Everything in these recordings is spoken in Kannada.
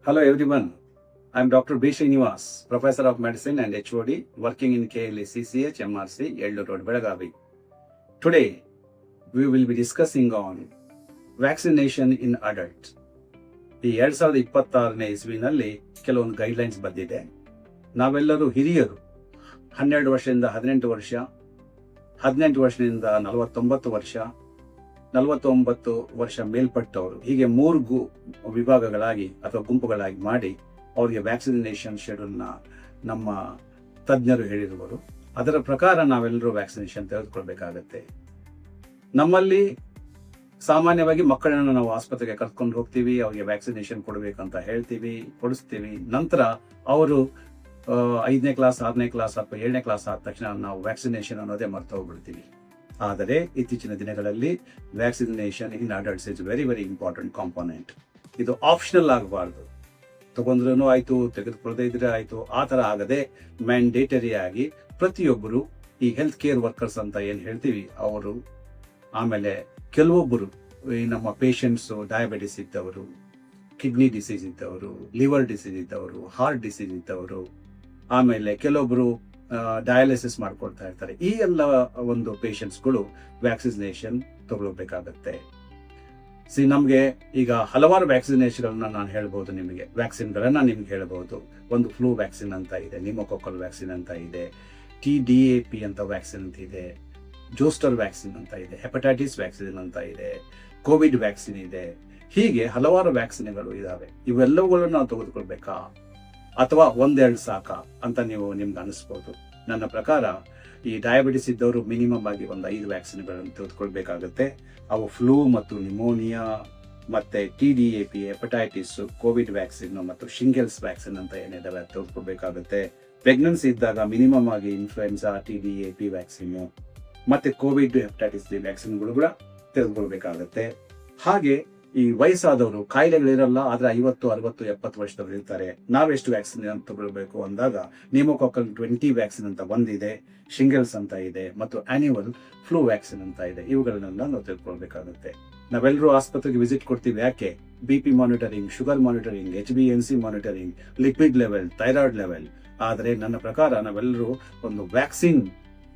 Hello everyone, I am Dr. B. Srinivas, Professor of Medicine and HOD, working in KLE CCH MRC, Yellow Road, Belagavi. Today, we will be discussing on vaccination in adults. ಈ 2026ನೇ ಇಸ್ವಿನಲ್ಲಿ ಕೆಲವೊಂದು ಗೈಡ್ಲೈನ್ಸ್ ಬಂದಿದೆ. ನಾವೆಲ್ಲರೂ ಹಿರಿಯರು 12 ವರ್ಷದಿಂದ 18 ವರ್ಷ, 18 ವರ್ಷದಿಂದ 49 ವರ್ಷ, 49 ವರ್ಷ ಮೇಲ್ಪಟ್ಟವರು, ಹೀಗೆ 3 ವಿಭಾಗಗಳಾಗಿ ಅಥವಾ ಗುಂಪುಗಳಾಗಿ ಮಾಡಿ ಅವರಿಗೆ ವ್ಯಾಕ್ಸಿನೇಷನ್ ಶೆಡ್ಯೂಲ್ನ ನಮ್ಮ ತಜ್ಞರು ಹೇಳಿರುವರು. ಅದರ ಪ್ರಕಾರ ನಾವೆಲ್ಲರೂ ವ್ಯಾಕ್ಸಿನೇಷನ್ ತೆಗೆದುಕೊಳ್ಬೇಕಾಗತ್ತೆ. ನಮ್ಮಲ್ಲಿ ಸಾಮಾನ್ಯವಾಗಿ ಮಕ್ಕಳನ್ನು ನಾವು ಆಸ್ಪತ್ರೆಗೆ ಕರ್ಕೊಂಡು ಹೋಗ್ತೀವಿ, ಅವರಿಗೆ ವ್ಯಾಕ್ಸಿನೇಷನ್ ಕೊಡಬೇಕಂತ ಹೇಳ್ತೀವಿ, ಕೊಡಿಸ್ತೀವಿ. ನಂತರ ಅವರು 5ನೇ ಕ್ಲಾಸ್ 6ನೇ ಕ್ಲಾಸ್ ಅಥವಾ 7ನೇ ಕ್ಲಾಸ್ ಆದ ತಕ್ಷಣ ನಾವು ವ್ಯಾಕ್ಸಿನೇಷನ್ ಅನ್ನೋದೇ ಮರ್ತು ಹೋಗ್ಬಿಡ್ತೀವಿ. ಆದರೆ ಇತ್ತೀಚಿನ ದಿನಗಳಲ್ಲಿ vaccination in adults is very very important component. ಇದು ಆಪ್ಷನಲ್ ಆಗಬಾರ್ದು. ತಗೊಂಡ್ರೂ ಆಯ್ತು, ತೆಗೆದುಕೊಳ್ಳದೇ ಇದ್ರೆ ಆಯ್ತು, ಆ ಥರ ಆಗದೆ ಮ್ಯಾಂಡೇಟರಿ ಆಗಿ ಪ್ರತಿಯೊಬ್ಬರು ಈ ಹೆಲ್ತ್ ಕೇರ್ ವರ್ಕರ್ಸ್ ಅಂತ ಏನು ಹೇಳ್ತೀವಿ ಅವರು, ಆಮೇಲೆ ಕೆಲವೊಬ್ಬರು ಈ ನಮ್ಮ ಪೇಷಂಟ್ಸು ಡಯಾಬಿಟಿಸ್ ಇದ್ದವರು, ಕಿಡ್ನಿ ಡಿಸೀಸ್ ಇದ್ದವರು, ಲಿವರ್ ಡಿಸೀಸ್ ಇದ್ದವರು, ಹಾರ್ಟ್ ಡಿಸೀಸ್ ಇದ್ದವರು, ಆಮೇಲೆ ಕೆಲವೊಬ್ಬರು ಡಯಾಲಿಸಿಸ್ ಮಾಡ್ಕೊಳ್ತಾ ಇರ್ತಾರೆ. ಈ ಎಲ್ಲ ಒಂದು ಪೇಷಂಟ್ಸ್ಗಳು ವ್ಯಾಕ್ಸಿನೇಷನ್ ತಗೊಳ್ಬೇಕಾಗತ್ತೆ. ನಮಗೆ ಈಗ ಹಲವಾರು ವ್ಯಾಕ್ಸಿನೇಷನ್ಗಳನ್ನ ನಾನು ಹೇಳ್ಬೋದು, ನಿಮಗೆ ವ್ಯಾಕ್ಸಿನ್ಗಳನ್ನ ನಿಮ್ಗೆ ಹೇಳ್ಬೋದು. ಒಂದು ಫ್ಲೂ ವ್ಯಾಕ್ಸಿನ್ ಅಂತ ಇದೆ, ನಿಮೋಕೊಕಲ್ ವ್ಯಾಕ್ಸಿನ್ ಅಂತ ಇದೆ, TDAP ಅಂತ ವ್ಯಾಕ್ಸಿನ್ ಅಂತ ಇದೆ, ಜೋಸ್ಟರ್ ವ್ಯಾಕ್ಸಿನ್ ಅಂತ ಇದೆ, ಹೆಪಟೈಟಿಸ್ ವ್ಯಾಕ್ಸಿನ್ ಅಂತ ಇದೆ, ಕೋವಿಡ್ ವ್ಯಾಕ್ಸಿನ್ ಇದೆ. ಹೀಗೆ ಹಲವಾರು ವ್ಯಾಕ್ಸಿನ್ಗಳು ಇದಾವೆ. ಇವೆಲ್ಲವುಗಳನ್ನು ನಾವು ತೆಗೆದುಕೊಳ್ಬೇಕಾ ಅಥವಾ ಒಂದೆರಡು ಸಾಕಾ ಅಂತ ನಿಮ್ಗೆ ಅನಿಸ್ಬೋದು. ನನ್ನ ಪ್ರಕಾರ ಈ ಡಯಾಬಿಟಿಸ್ ಇದ್ದವರು ಮಿನಿಮಮ್ ಆಗಿ ಒಂದು 5 ವ್ಯಾಕ್ಸಿನ್ಗಳನ್ನು ತೆಗೆದುಕೊಳ್ಬೇಕಾಗತ್ತೆ. ಅವು ಫ್ಲೂ ಮತ್ತು ನಿಮೋನಿಯಾ, ಮತ್ತೆ TDAP, ಹೆಪಟೈಟಿಸ್, ಕೋವಿಡ್ ವ್ಯಾಕ್ಸಿನ್ ಮತ್ತು ಶಿಂಗಲ್ಸ್ ವ್ಯಾಕ್ಸಿನ್ ಅಂತ ಏನಿದಾವೆ ತೆಗೆದುಕೊಳ್ಬೇಕಾಗತ್ತೆ. ಪ್ರೆಗ್ನೆನ್ಸಿ ಇದ್ದಾಗ ಮಿನಿಮಮ್ ಆಗಿ ಇನ್ಫ್ಲುಯೆನ್ಸಾ, TDAP ವ್ಯಾಕ್ಸಿನ್ ಮತ್ತೆ ಕೋವಿಡ್ ಹೆಪಟೈಟಿಸ್ ವ್ಯಾಕ್ಸಿನ್ಗಳು ಕೂಡ ತೆಗೆದುಕೊಳ್ಬೇಕಾಗತ್ತೆ. ಹಾಗೆ ಈ ವಯಸ್ಸಾದವರು, ಕಾಯಿಲೆಗಳಿರಲ್ಲ ಆದ್ರೆ 50, 60, 70 ವರ್ಷದವರು ಇರ್ತಾರೆ. ನಾವೆಷ್ಟು ವ್ಯಾಕ್ಸಿನ್ ತಗೊಳ್ಬೇಕು ಅಂದಾಗ ನಿಮೋಕೊಕಲ್ 20 ವ್ಯಾಕ್ಸಿನ್ ಅಂತ ಒಂದಿದೆ, ಶಿಂಗಲ್ಸ್ ಅಂತ ಇದೆ ಮತ್ತು ಆನ್ಯುವಲ್ ಫ್ಲೂ ವ್ಯಾಕ್ಸಿನ್ ಅಂತ ಇದೆ. ಇವುಗಳನ್ನೆಲ್ಲ ನಾವು ತೆಗೆದುಕೊಳ್ಬೇಕಾಗುತ್ತೆ. ನಾವೆಲ್ಲರೂ ಆಸ್ಪತ್ರೆಗೆ ವಿಸಿಟ್ ಕೊಡ್ತೀವಿ. ಯಾಕೆ? BP monitoring, sugar monitoring, HbA1c monitoring, lipid level, thyroid level. ಆದರೆ ನನ್ನ ಪ್ರಕಾರ ನಾವೆಲ್ಲರೂ ಒಂದು ವ್ಯಾಕ್ಸಿನ್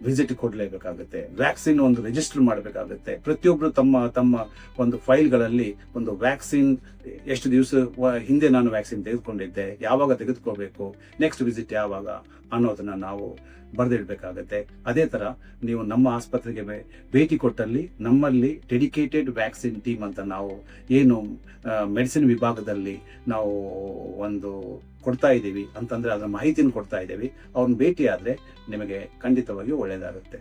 ವಿಸಿಟ್ ಕೊಡಲೇಬೇಕಾಗುತ್ತೆ. ವ್ಯಾಕ್ಸಿನ್ ಒಂದು ರಿಜಿಸ್ಟರ್ ಮಾಡಬೇಕಾಗುತ್ತೆ. ಪ್ರತಿಯೊಬ್ಬರು ತಮ್ಮ ಒಂದು ಫೈಲ್ಗಳಲ್ಲಿ ಒಂದು ವ್ಯಾಕ್ಸಿನ್ ಎಷ್ಟು ದಿವಸ ಹಿಂದೆ ನಾನು ವ್ಯಾಕ್ಸಿನ್ ತೆಗೆದುಕೊಂಡಿದ್ದೆ, ಯಾವಾಗ ತೆಗೆದುಕೋಬೇಕು, ನೆಕ್ಸ್ಟ್ ವಿಸಿಟ್ ಯಾವಾಗ ಅನ್ನೋದನ್ನ ನಾವು ಬರೆದಿಡಬೇಕಾಗತ್ತೆ. ಅದೇ ಥರ ನೀವು ನಮ್ಮ ಆಸ್ಪತ್ರೆಗೆ ಭೇಟಿ ಕೊಟ್ಟಲ್ಲಿ ನಮ್ಮಲ್ಲಿ ಡೆಡಿಕೇಟೆಡ್ ವ್ಯಾಕ್ಸಿನ್ ಟೀಮ್ ಅಂತ ನಾವು ಏನು ಮೆಡಿಸಿನ್ ವಿಭಾಗದಲ್ಲಿ ನಾವು ಒಂದು ಕೊಡ್ತಾ ಇದ್ದೀವಿ ಅಂತಂದ್ರೆ ಅದರ ಮಾಹಿತಿನ ಕೊಡ್ತಾ ಇದ್ದೀವಿ. ಅವ್ರನ್ನ ಭೇಟಿ ಆದರೆ ನಿಮಗೆ ಖಂಡಿತವಾಗಿಯೂ ಒಳ್ಳೆಯದಾಗುತ್ತೆ.